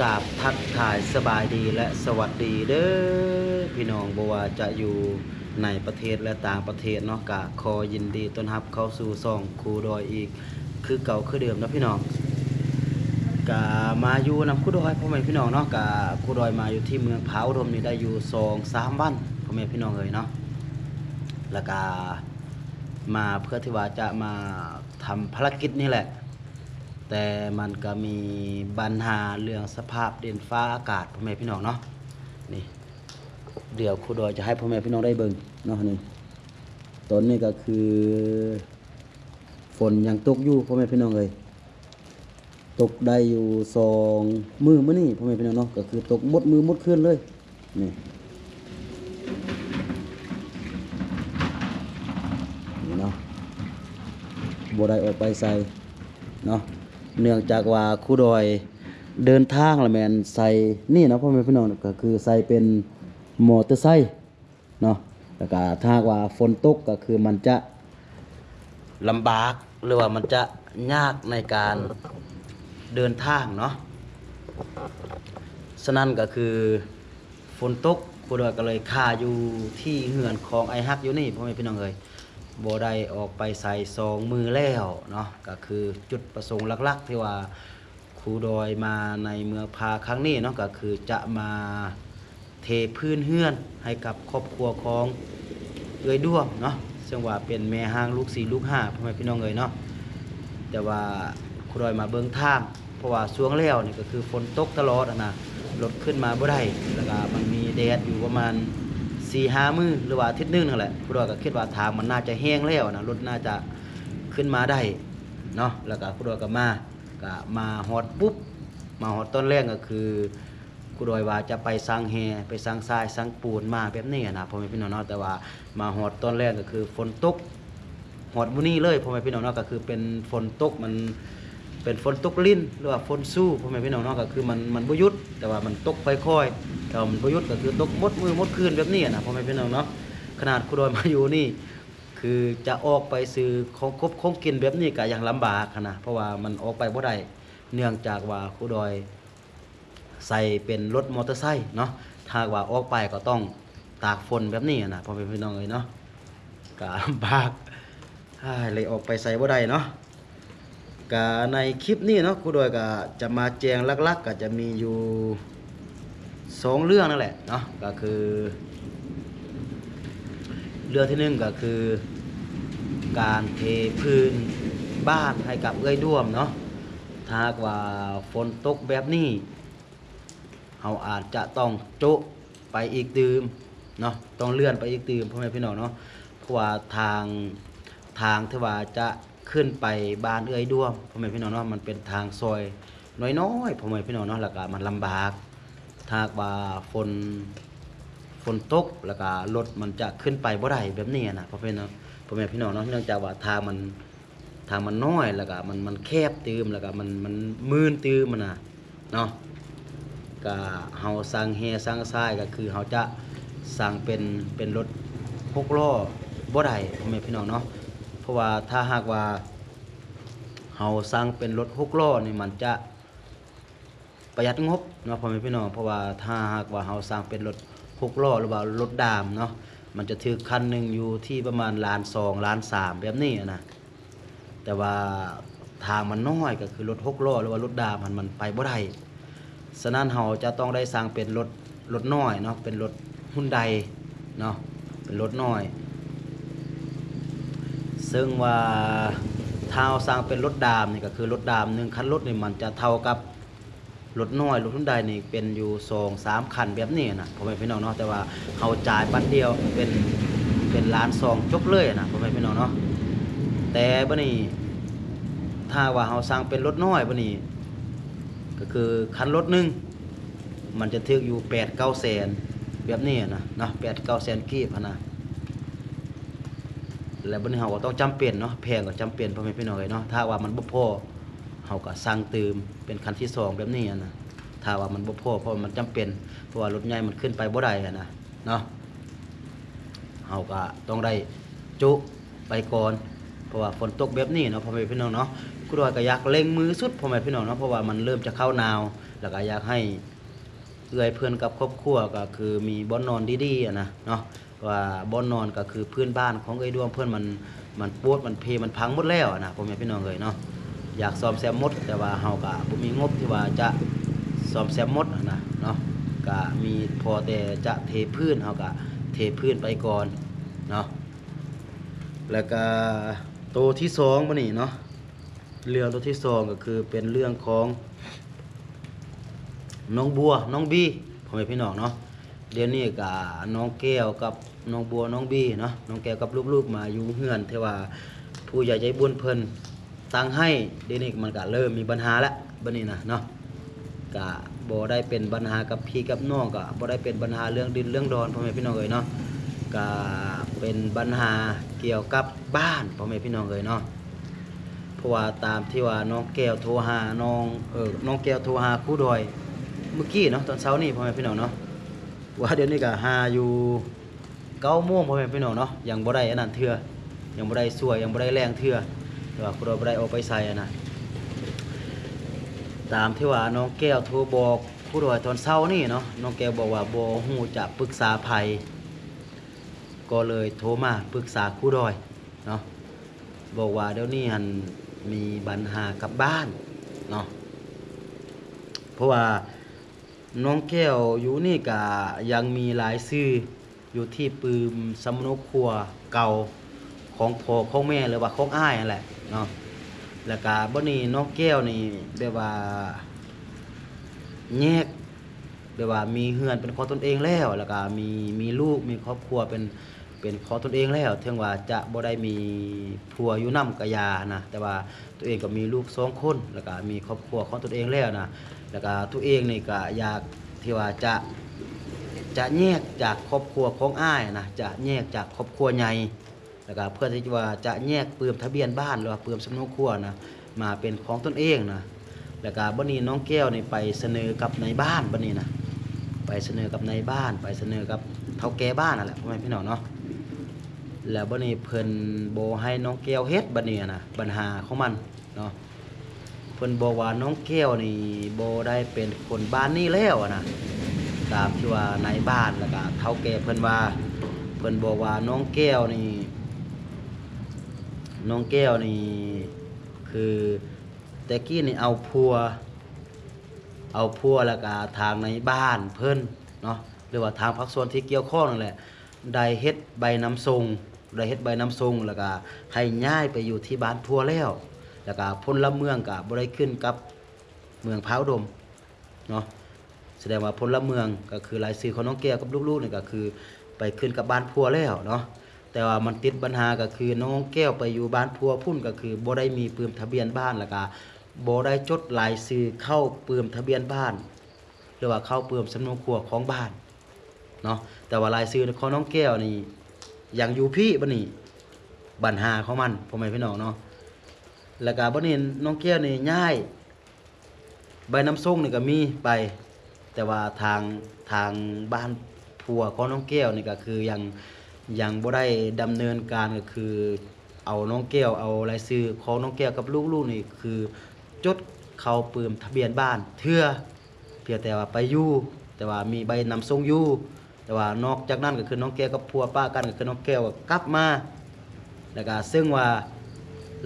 กราบทักทายสบายดีและสวัสดีเด้อพี่น้องบ่ว่าจะอยู่ในประเทศและต่างประเทศเนาะกะขอยินดีต้อนรับเข้าสู่ช่องครูดอยอีกคือเก่าคือเดิมนะพี่น้องกะมาอยู่นำครูดอยพ่อแม่พี่น้องเนาะกะครูดอยมาอยู่ที่เมืองผาอุดมนี่ได้อยู่2-3 วันพ่อแม่พี่น้องเอ้ยเนาะแล้วก็มาเพื่อที่ว่าจะมาทำภารกิจนี่แหละแต่มันก็มีปัญหาเรื่องสภาพดินฟ้าอากาศพ่อแม่พี่น้องเนาะนี่เดี๋ยวครูดอยจะให้พ่อแม่พี่น้องได้เบิ่งเนาะนี่ตอนนี้ก็คือฝนยังตกอยู่พ่อแม่พี่น้องเลยตกได้อยู่2 มื้อนี้พ่อแม่พี่น้องเนาะก็คือตกหมดมือหมดคืนเลยนี่นี่เนาะบ่ได้ออกไปใส่เนาะเนื่องจากว่าครูดอยเดินทางละแม่นใส่นี่เนาะพ่อแม่พี่น้องก็คือใส่เป็นมอเตอร์ไซค์เนาะแล้วก็ถ้าว่าฝนตกก็คือมันจะลำบากหรือว่ามันจะยากในการเดินทางเนาะฉะนั้นก็คือฝนตกครูดอยก็เลยค่าอยู่ที่เฮือนของไอ้ฮักอยู่นี่พ่อแม่พี่น้องเอ้ยบ่ได้ออกไปใส่2 มื้อแล้วเนาะก็คือจุดประสงค์หลักๆที่ว่าครูดอยมาในเมืองพาครั้งนี้เนาะก็คือจะมาเทพื้นเฮือนให้กับครอบครัวของเอ้ยด้วงเนาะซึ่งว่าเป็นแม่ห้างลูก4ลูก5พ่อแม่พี่น้องเอ้ยเนาะแต่ว่าครูดอยมาเบิ่งทางเพราะว่าช่วงแล้วนี่ก็คือฝนตกตลอดนะรถขึ้นมาบ่ได้แล้วก็มันมีแดดอยู่ประมาณ4-5 มื้อหรือว่าอาทิตย์นึงนั่นแหละครูดอยก็คิดว่าทางมันน่าจะแห้งแล้วนะรถน่าจะขึ้นมาได้เนาะแล้วก็ครูดอยก็มาฮอดปุ๊บมาฮอดต้นแรกก็คือครูดอยว่าจะไปสร้างแฮไปสร้างทรายสร้างปูนมาแบบนี้นะพ่อแม่พี่น้องเนาะแต่ว่ามาฮอดต้นแรกก็คือฝนตกฮอดมื้อนี้เลยพ่อแม่พี่น้องเนาะก็คือเป็นฝนตกมันเป็นฝนตกลิ้นหรือว่าฝนสู้พ่อแม่พี่น้องเนาะก็คือมันบ่หยุดแต่ว่ามันตกค่อยๆแต่ว่ามันบ่หยุดก็คือตกหมดมือหมดคืนแบบนี้นะพ่อแม่พี่น้องเนาะขนาดครูดอยมาอยู่นี่คือจะออกไปซื้อของครบของกินแบบนี้ก็ยังลำบากนะเพราะว่ามันออกไปบ่ได้เนื่องจากว่าครูดอยใส่เป็นรถมอเตอร์ไซค์เนาะถ้าว่าออกไปก็ต้องตากฝนแบบนี้นะพ่อแม่พี่น้องเอ้ยเนาะก็ลำบากเลยออกไปใส่บ่ได้เนาะก็ในคลิปนี้เนาะครูดอยก็จะมาแจ้งหลักๆก็จะมีอยู่2 เรื่องนั่นแหละเนาะก็คือเรื่องที่1ก็คือการเทพื้นบ้านให้กับเอื้อยด้วมเนาะถ้าหากว่าฝนตกแบบนี้เราอาจจะต้องโจะไปอีกตื่มเนาะต้องเลื่อนไปอีกตื่มพ่อแม่พี่น้องเนาะเพราะว่าทางที่ว่าจะขึ้นไปบ้านเอื้อยด้วมพ่อแม่พี่น้องเนาะมันเป็นทางซอยน้อยๆพ่อแม่พี่น้องเนาะแล้วก็มันลำบากถ้าหากว่าฝนตกแล้วก็รถมันจะขึ้นไปบ่ได้แบบนี้นะพ่อแม่พี่น้องเนาะเนื่องจากว่าทางมันน้อยแล้วก็มันแคบตื้มแล้วก็มันมืนตื้มมันน่ะเนาะก็เฮาสร้างแฮสร้างทรายก็คือเฮาจะสร้างเป็นรถ6 ล้อบ่ได้พ่อแม่พี่น้องเนาะเพราะว่าถ้าหากว่าเฮาสร้างเป็นรถ6 ล้อนี่มันจะประหยัดงบเนาะพ่อแม่พี่น้องเพราะว่าถ้าหากว่าเฮาสร้างเป็นรถ6 ล้อหรือว่ารถดามเนาะมันจะถือคันหนึ่งอยู่ที่ประมาณ1.2 1.3 ล้านแบบนี้นะแต่ว่าทางมันน้อยก็คือรถ6 ล้อหรือว่ารถดามมันไปบ่ได้ฉะนั้นเราจะต้องได้สร้างเป็นรถน้อยเนาะเป็นรถฮุนไดเนาะเป็นรถน้อยซึ่งว่าถ้าเราสร้างเป็นรถดามนี่ก็คือรถดาม1 คันรถนี่มันจะเท่ากับรถน้อยรถฮุนไดนี่เป็นอยู่ 2-3 คันแบบนี้นะพ่อแม่พี่น้องเนาะแต่ว่าเขาจ่ายบัตรเดียวเป็น1.2 ล้านจบเลยนะพ่อแม่พี่น้องเนาะแต่บัดนี้ถ้าว่าเราสร้างเป็นรถน้อยบัดนี้ก็คือคันรถหนึงมันจะถึกอยู่8-9 แสนแบบนี้นะเนาะ8-9 แสนกีบนะแล้วบัดนี้เราก็ต้องจำเป็นเนาะแพงก็จำเป็นพ่อแม่พี่น้องเนาะถ้าว่ามันบ่พอเราก็สั่งเติมเป็นคันที่2แบบนี้นะถ้าว่ามันบ่พอเพราะมันจำเป็นเพราะว่ารถใหญ่มันขึ้นไปบ่ได้นะเนาะเราก็ต้องได้จุไปก่อนเพราะว่าฝนตกแบบนี้เนาะพ่อแม่พี่น้องเนาะครูดอยก็อยากเร่งมือสุดพ่อแม่พี่น้องเนาะเพราะว่ามันเริ่มจะเข้าหนาว แล้วก็อยากให้เอื้อยเพื่อนกับครอบครัวก็คือมีบ่อนนอนดีๆอะนะเนาะว่าบ่อนนอนก็คือพื้นบ้านของเอ้ยดวงเพื่อนมันปวดมันเพมันพังหมดแล้วอะนะพ่อแม่พี่น้องเอ้ยเนาะอยากซ่อมแซมหมดแต่ว่าเฮาก็บ่มีงบที่ว่าจะซ่อมแซมหมดอะนะเนาะก็มีพอแต่จะเทพื้นเฮาก็เทพื้นไปก่อนเนาะแล้วก็ตัวที่สองบ่นี่เนาะเรื่องตัวที่สองก็คือเป็นเรื่องของน้องบัวน้องบีพ่อแม่พี่น้องเนาะเดี๋ยวนี้ก็น้องแก้วกับน้องบัวน้องบีเนาะน้องแก้วกับลูกๆมาอยู่เฮือนที่ว่าผู้ใหญ่ใจบุญเพิ่นตั้งให้เดี๋ยวนี้มันก็เริ่มมีปัญหาแล้วบัดนี้นะเนาะก็บ่ได้เป็นปัญหากับพี่กับน้องก็บ่ได้เป็นปัญหาเรื่องดินเรื่องดอนพ่อแม่พี่น้องเอ้ยเนาะก็เป็นปัญหาเกี่ยวกับบ้านพ่อแม่พี่น้องเอ้ยเนาะเพราะว่าตามที่ว่าน้องแก้วโทรหาน้องแก้วโทรหาครูดอยเมื่อกี้เนาะตอนเช้านี่พ่อแม่พี่น้องเนาะว่าเดี๋ยวนี้ก็หาอยู่9 โมงพ่อแม่พี่น้องเนาะยังบ่ได้อันนั้นเทื่อยังบ่ได้สวยยังบ่ได้แรงเทื่อแต่ว่าครูดอยบ่ได้ออกไปใส่อะนะตามที่ว่าน้องแก้วโทรบอกครูดอยตอนเช้านี่เนาะน้องแก้วบอกว่าบ่ฮู้จะปรึกษาไผก็เลยโทรมาปรึกษาครูดอยเนาะบอกว่าเดี๋ยวนี้หันมีปัญหากับบ้านเนาะเพราะว่าน้องแก้วอยู่นี่ก็ยังมีหลายชื่ออยู่ที่ปืมสำนักครัวเก่าของพ่อของแม่หรือว่าของอ้ายนั่นแหละเนาะแล้วก็บ่นี้น้องแก้วนี่แบบว่าแยกแบบว่ามีเฮือนเป็นของตนเองแล้วก็มีลูกมีครอบครัวเป็นของตนเองแล้วถึงว่าจะบ่ได้มีผัวอยู่นำกะยานะแต่ว่าตัวเองก็มีลูก2 คนแล้วก็มีครอบครัวของตนเองแล้วนะแล้วก็ตัวเองนี่ก็อยากที่ว่าจะแยกจากครอบครัวของอ้ายนะจะแยกจากครอบครัวใหญ่แล้วก็เพื่อที่ว่าจะแยกปืมทะเบียนบ้านหรือว่าปืมสำนักครัวนะมาเป็นของตนเองนะแล้วก็บัดนี้น้องแก้วนี่ไปเสนอกับในบ้านบัดนี้นะไปเสนอกับในบ้านไปเสนอกับเฒ่าแก่บ้านนั่นแหละพ่อแม่พี่น้องเนาะแล้วบัดนี้เพิ่นบ่ให้น้องแก้วเฮ็ดบัดนี้นะปัญหาของมันเนาะเพิ่นบอกว่าน้องแก้วนี่บ่ได้เป็นคนบ้านนี้แล้วอะนะตามที่ว่าในบ้านแล้วก็เฒ่าแก่เพิ่นว่าเพิ่นบอกว่าน้องแก้วนี่คือแต่กี้นี่เอาพัวแล้วก็ทางในบ้านเพิ่นเนาะหรือว่าทางภาคส่วนที่เกี่ยวข้องนั่นแหละได้เฮ็ดใบนำส่งแล้วก็ให้ย้ายไปอยู่ที่บ้านพัวแล้วก็พลเมืองก็บ่ได้ขึ้นกับเมืองพร้าวดมเนาะแสดงว่าพลเมืองก็คือรายชื่อของน้องแก้วกับลูกๆนี่ก็คือไปขึ้นกับบ้านพัวแล้วเนาะแต่ว่ามันติดปัญหาก็คือน้องแก้วไปอยู่บ้านพัวพุ่นก็คือบ่ได้มีปืมทะเบียนบ้านแล้วก็บ่ได้จดรายชื่อเข้าปืมทะเบียนบ้านหรือว่าเข้าปืมสำนักครัวของบ้านเนาะแต่ว่ารายชื่อของน้องแก้วนี่ยังอยู่พี่บัดนี้ปัญหาของมันพ่อแม่พี่น้องเนาะแล้วก็บัดนี้น้องแก้วนี่ย้ายใบน้ำส่งนี่ก็มีไปแต่ว่าทางบ้านผัวของน้องแก้วนี่ก็คือยังบ่ได้ดำเนินการก็คือเอาน้องแก้วเอารายชื่อของน้องแก้วกับลูกๆนี่คือจดเข้าปืมทะเบียนบ้านเพียงแต่ว่าไปอยู่แต่ว่ามีใบนำส่งอยู่แต่ว่านอกจากนั้นก็คือน้องแก้วกับผัวป้ากันก็คือน้องแก้วกลับมาแล้วก็ซึ่งว่า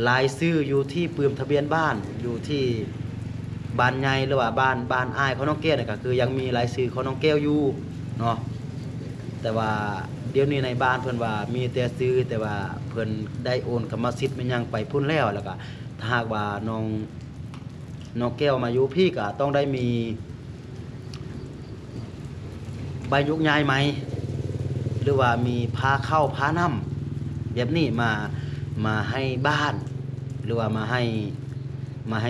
รายชื่ออยู่ที่ปืมทะเบียนบ้านอยู่ที่บ้านใหญ่หรือว่าบ้านอ้ายของน้องแก้วนี่ก็คือยังมีรายชื่อของน้องแก้วอยู่เนาะแต่ว่าเดี๋ยวนี้ในบ้านเพิ่นว่ามีแต่ซื้อแต่ว่าเพิ่นได้โอนกรรมสิทธิ์มันยังไปพุ่นแล้วก็ถ้าหากว่าน้องแก้วมาอยู่พี่ก็ต้องได้มีใบยุกย้ายไหมหรือว่ามีพาเข้าพาน้ำแบบนี้มาให้บ้านหรือว่ามาให้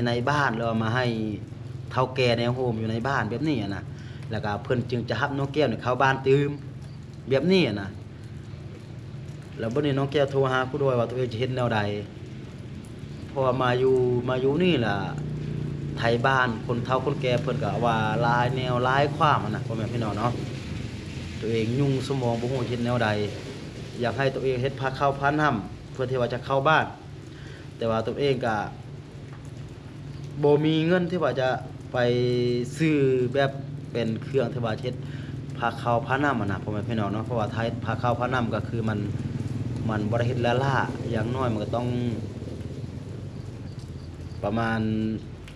ในบ้านหรือว่ามาให้เฒ่าแก่ในโฮมอยู่ในบ้านแบบนี้นะแล้วก็เพิ่นจึงจะรับน้องแก้วนี่เข้าบ้านตื่มแบบนี้นะแล้วบัดนี้น้องแก้วโทรหาครูด้วยว่าตัวเองจะเฮ็ดแนวใดเพราะว่ามาอยู่นี่ล่ะไทยบ้านคนเฒ่าคนแก่เพิ่นก็ว่าหลายแนวหลายความนะพ่อแม่พี่น้องเนาะตัวเองยุ่งสมองบ่ฮู้เฮ็ดแนวใดอยากให้ตัวเองเฮ็ดพาเข้าพาน้ำเพื่อที่ว่าจะเข้าบ้านแต่ว่าตัวเองก็บ่มีเงินที่ว่าจะ ไปซื้อแบบเป็นเครื่องที่ว่าเฮ็ดผ้าขาวผ้าน้ำนะพ่อแม่พี่น้องเนาะเพราะว่าไทยผ้าขาวผ้าน้ำก็คือมันบ่ได้เฮ็ดละล่าอย่างน้อยมันก็ต้องประมาณ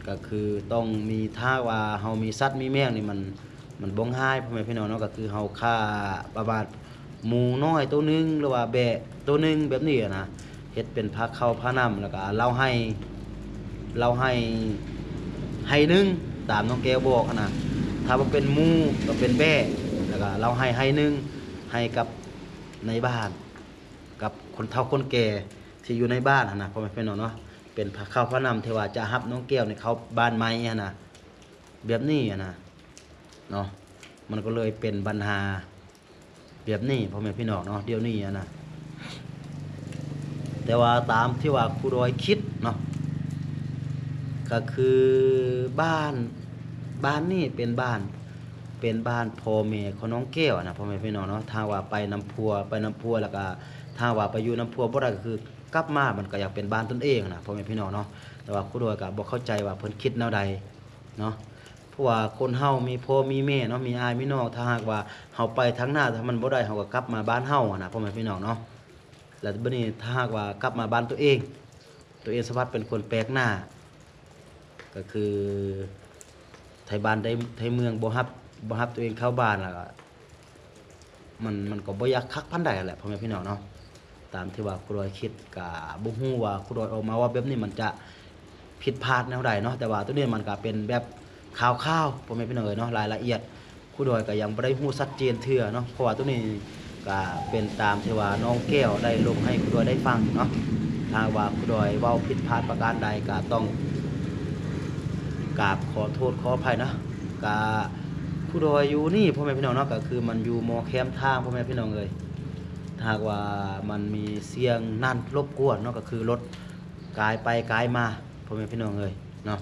ก็คือต้องมีถ้าว่าเฮามีสัตว์มีแมงนี่มันบ่งหายพ่อแม่พี่น้องเนาะก็คือเฮาฆ่าประมาณหมูน้อยตัวหนึงหรือว่าแบะตัวหนึงแบบนี้อะนะเฮ็ดเป็นผ้าขาวผ้าน้ำแล้วก็เราให้ให้หนึงตามน้องแก้วบอกอะนะถ้าบ่เป็นหมูก็เป็นแบะแล้วก็เราให้หนึงให้กับในบ้านกับคนเฒ่าคนแก่ที่อยู่ในบ้านอะนะพ่อแม่พี่น้องเนาะเป็นผ้าขาวผ้าน้ำที่ว่าจะรับน้องแก้วนี่เขาบ้านใหม่อะนะแบบนี้อะนะเนาะมันก็เลยเป็นปัญหาแบบนี้พ่อแม่พี่น้องเนาะเดี๋ยวนี้อะนะแต่ว่าตามที่ว่าครูดอยคิดเนาะก็คือบ้านนี่เป็นบ้านพ่อแม่ของน้องแก้วนะพ่อแม่พี่น้องเนาะถ้าว่าไปน้ำพัวแล้วก็ถ้าว่าไปอยู่น้ำพัวบ่ได้ก็คือกลับมามันก็อยากเป็นบ้านตนเองนะพ่อแม่พี่น้องเนาะแต่ว่าครูดอยก็บ่เข้าใจว่าเพิ่นคิดแนวใดเนาะเพราะว่าคนเฮามีพ่อมีแม่เนาะมีอ้ายมีน้องถ้าหากว่าเฮาไปทางหน้าถ้ามันบ่ได้เฮาก็กลับมาบ้านเฮาอะนะพ่อแม่พี่น้องเนาะแล้วบัดนี้ถ้าหากว่ากลับมาบ้านตัวเองสมมุติเป็นคนแปลกหน้าก็คือไทบ้านไทเมืองบ่ฮับตัวเองเข้าบ้านแล้วก็มันก็บ่อยากคักปานใดแหละพ่อแม่พี่น้องเนาะตามที่ว่าครูดอยคิดก็บ่ฮู้ว่าครูดอยออกมาว่าแบบนี้มันจะผิดพลาดแนวใดเนาะแต่ว่าตัวนี้มันก็เป็นแบบข่าวๆพ่อแม่พี่น้องเอ้ยเนาะรายละเอียดครูดอยก็ยังบ่ได้ฮู้ชัดเจนเทื่อเนาะเพราะว่าตัวนี้ก็เป็นตามที่ว่าน้องแก้วได้ลงให้ครูดอยได้ฟังเนาะถ้าว่าครูดอยเว้าผิดพลาดประการใดก็ต้องกราบขอโทษขออภัยนะก็ครูดอยอยู่นี่พ่อแม่พี่น้องเนาะก็คือมันอยู่หมอแคมทางพ่อแม่พี่น้องเอ้ยถ้าหากว่ามันมีเสียงนั่นรบกวนเนาะก็คือรถกายไปกายมาพ่อแม่พี่น้องเอ้ยเนาะ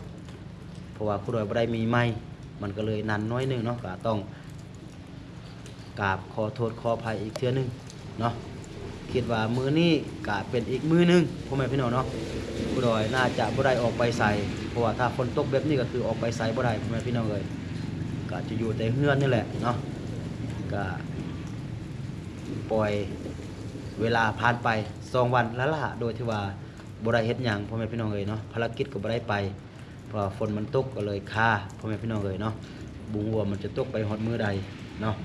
เพราะว่าครูดอยบ่ได้มีไมค์มันก็เลยนั่นน้อยหนึงเนาะก็ต้องกราบขอโทษขออภัยอีกเทื่อนึงเนาะคิดว่ามื้อนี้ก็เป็นอีกมื้อนึงพ่อแม่พี่น้องเนาะครูดอยน่าจะบ่ได้ออกไปไสเพราะว่าถ้าฝนตกแบบนี้ก็คือออกไปไสบ่ได้พ่อแม่พี่น้องเอ้ยก็จะอยู่แต่เฮือนนี่แหละเนาะก็ปล่อยเวลาผ่านไป2วันละล่ะโดยที่ว่าบ่ได้เฮ็ดหยังพ่อแม่พี่น้องเอ้ยเนาะภารกิจก็บ่ได้ไปเพราะว่าฝนมันตกก็เลยคาพ่อแม่พี่น้องเอ้ยเนาะบ่ฮู้ว่ามันจะตกไปฮอดมื้อใดเนาะ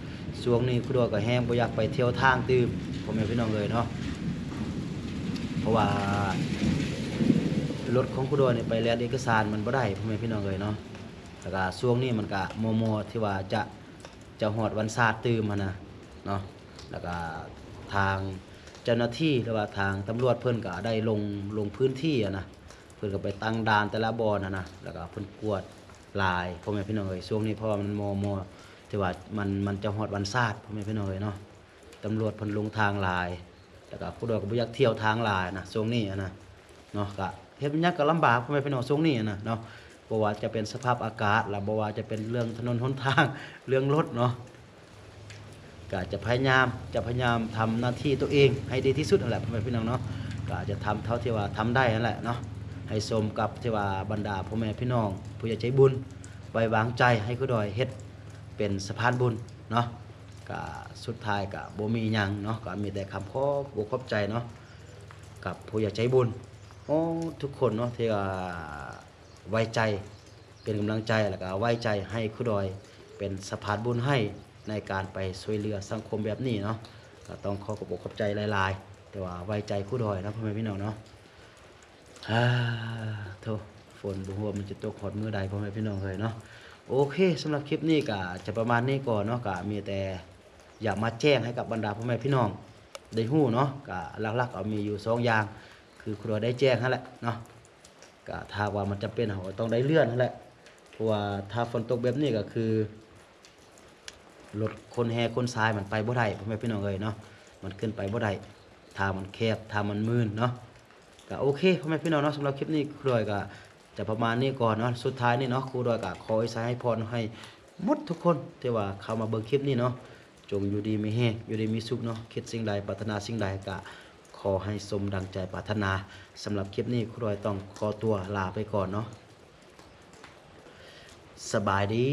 ช่วงนี้ครูดอยก็แฮงบ่อยากไปเที่ยวทางตื่มพ่อแม่พี่น้องเอ้ยเนาะเพราะว่ารถของครูดอยนี่ไปแลนเอกสารมันบ่ได้พ่อแม่พี่น้องเอ้ยเนาะแล้วก็ช่วงนี้มันก็มอที่ว่าจะฮอดวันศาสตร์ตื่มหั่นน่ะเนาะแล้วก็ทางเจ้าหน้าที่หรือว่าทางตำรวจเพิ่นก็ได้ลงพื้นที่อะนะเพิ่นก็ไปตั้งด่านแต่ละบ่อนะแล้วก็เพิ่นกวดหลายพ่อแม่พี่น้องเอ้ยช่วงนี้เพราะว่ามันมอที่ว่ามันจะฮอดวันศาสตร์พ่อแม่พี่น้องเอ้ยเนาะตำรวจเพิ่นลงทางหลายแล้วก็ผู้ใดก็บ่อยากเที่ยวทางหลายนะช่วงนี้อะนะเนาะก็เฮ็ดมันยากก็ลำบากพ่อแม่พี่น้องช่วงนี้อะนะเนาะบ่ว่าจะเป็นสภาพอากาศและบ่ว่าจะเป็นเรื่องถนนหนทางเรื่องรถเนาะ ก็จะพยายามทำหน้าที่ตัวเองให้ดีที่สุดนั่นแหละพ่อแม่พี่น้องเนาะก็จะทำเท่าที่ว่าทำได้นั่นแหละเนาะให้สมกับที่ว่าบรรดาพ่อแม่พี่น้องผู้ใหญ่ใจบุญไว้วางใจให้ครูดอยเฮ็ดเป็นสะพานบุญเนาะก็สุดท้ายก็บ่มีหยังเนาะก็มีแต่คำขอบใจเนาะกับผู้ใหญ่ใจบุญโอ้ทุกคนเนาะที่ว่าไว้ใจเป็นกำลังใจแล้วก็ไว้ใจให้ครูดอยเป็นสะพานบุญให้ในการไปช่วยเหลือสังคมแบบนี้เนาะก็ต้องขอบใจหลายๆแต่ว่าไว้ใจครูดอยนะพ่อแม่พี่น้องเนาะอ่าโธ่ฝนบ่ฮู้ว่ามันจะตกฮอดมื้อใดพ่อแม่พี่น้องเอ้ยเนาะโอเคสำหรับคลิปนี้ก็จะประมาณนี้ก่อนเนาะก็มีแต่อยากมาแจ้งให้กับบรรดาพ่อแม่พี่น้องได้ฮู้เนาะก็หลักๆเอามีอยู่2อย่างคือครูดอยได้แจ้งนั่นแหละเนาะก็ถ้าว่ามันจำเป็นเราก็ต้องได้เลื่อนนั่นแหละเพราะว่าถ้าฝนตกแบบนี้ก็คือรถคนแห่คนทรายมันไปบ่ได้พ่อแม่พี่น้องเอ้ยเนาะมันขึ้นไปบ่ได้ทางมันแคบทางมันมืดเนาะก็โอเคพ่อแม่พี่น้องเนาะสำหรับคลิปนี้ครูดอยก็จะประมาณนี้ก่อนเนาะสุดท้ายนี่เนาะครูดอยก็ขอให้พรให้หมดทุกคนที่ว่าเข้ามาเบิ่งคลิปนี้เนาะจงอยู่ดีมีแฮงอยู่ดีมีสุขเนาะคิดสิ่งใดปรารถนาสิ่งใดก็ขอให้สมดังใจปรารถนาสำหรับคลิปนี้ครูดอยต้องขอตัวลาไปก่อนเนาะ สบายดี